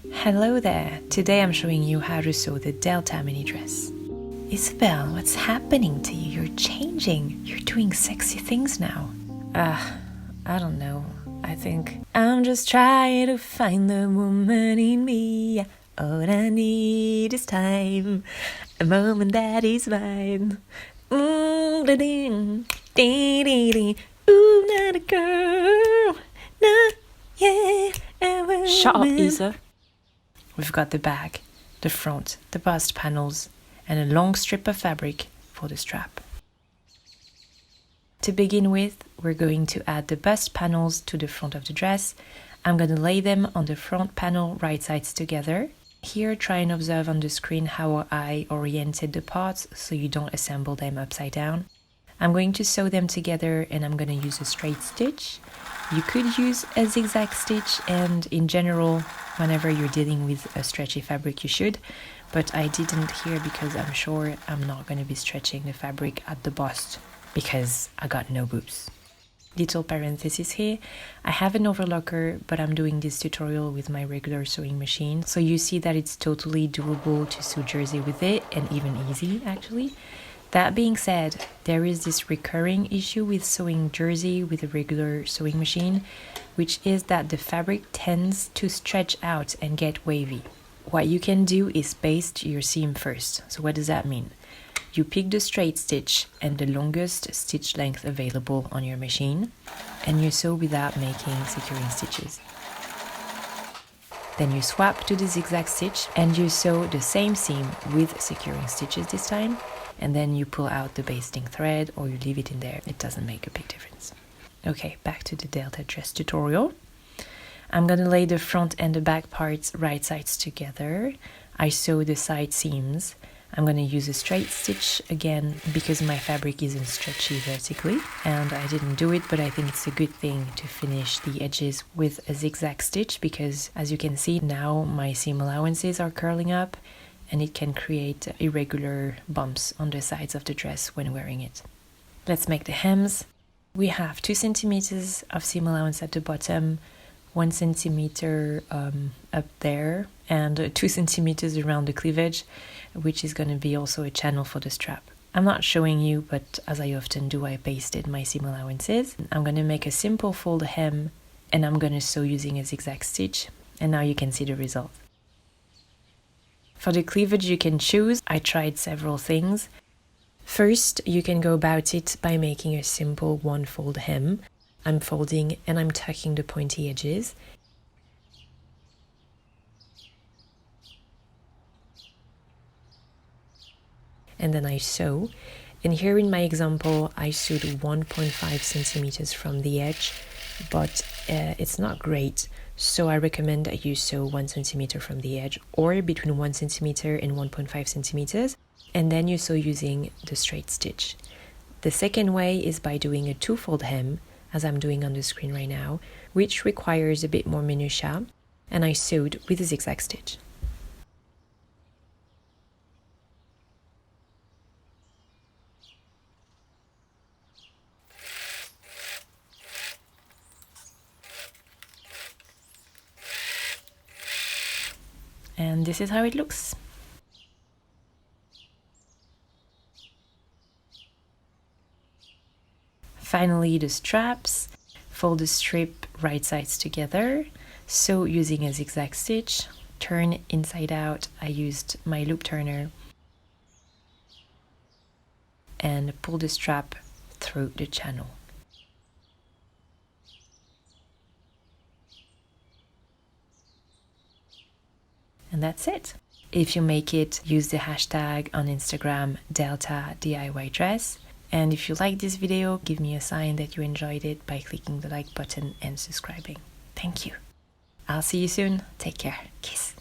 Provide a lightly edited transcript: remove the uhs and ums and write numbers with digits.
Hello there! Today I'm showing you how to sew the Delta mini dress. Isabel, what's happening to you? You're changing. You're doing sexy things now. I don't know. I think I'm just trying to find the woman in me. All I need is time, a moment that is mine. Ooh, not a girl, nah, yeah. Shut up, Isa. We've got the bag, the front, the bust panels, and a long strip of fabric for the strap. To begin with, we're going to add the bust panels to the front of the dress. I'm going to lay them on the front panel right sides together. Here, try and observe on the screen how I oriented the parts so you don't assemble them upside down. I'm going to sew them together and I'm going to use a straight stitch. You could use a zigzag stitch, and in general, whenever you're dealing with a stretchy fabric, you should, but I didn't here because I'm sure I'm not going to be stretching the fabric at the bust because I got no boobs. Little parenthesis here, I have an overlocker, but I'm doing this tutorial with my regular sewing machine, so you see that it's totally doable to sew jersey with it, and even easy actually. That being said, there is this recurring issue with sewing jersey with a regular sewing machine, which is that the fabric tends to stretch out and get wavy. What you can do is baste your seam first. So what does that mean? You pick the straight stitch and the longest stitch length available on your machine, and you sew without making securing stitches. Then you swap to the zigzag stitch and you sew the same seam with securing stitches this time, and then you pull out the basting thread or you leave it in there. It doesn't make a big difference. Okay, back to the Delta dress tutorial. I'm gonna lay the front and the back parts right sides together. I sew the side seams. I'm gonna use a straight stitch again because my fabric isn't stretchy vertically, and I didn't do it, but I think it's a good thing to finish the edges with a zigzag stitch because, as you can see now, my seam allowances are curling up and it can create irregular bumps on the sides of the dress when wearing it. Let's make the hems. We have 2 centimeters of seam allowance at the bottom, 1 centimeter up there, and 2 centimeters around the cleavage, which is going to be also a channel for the strap. I'm not showing you, but as I often do, I pasted my seam allowances. I'm going to make a simple fold hem and I'm going to sew using a zigzag stitch, and now you can see the result. For the cleavage you can choose. I tried several things. First, you can go about it by making a simple one fold hem. I'm folding and I'm tucking the pointy edges. And then I sew. And here in my example, I sewed 1.5 centimeters from the edge, but it's not great. So I recommend that you sew 1 centimeter from the edge, or between 1 centimeter and 1.5 centimeters, and then you sew using the straight stitch. The second way is by doing a 2-fold hem, as I'm doing on the screen right now, which requires a bit more minutiae, and I sewed with a zigzag stitch. And this is how it looks. Finally, the straps. Fold the strip right sides together. Sew using a zigzag stitch. Turn inside out. I used my loop turner. And pull the strap through the channel. And that's it. If you make it, use the hashtag on Instagram Delta DIY dress. And if you like this video, give me a sign that you enjoyed it by clicking the like button and subscribing. Thank you. I'll see you soon. Take care. Kiss.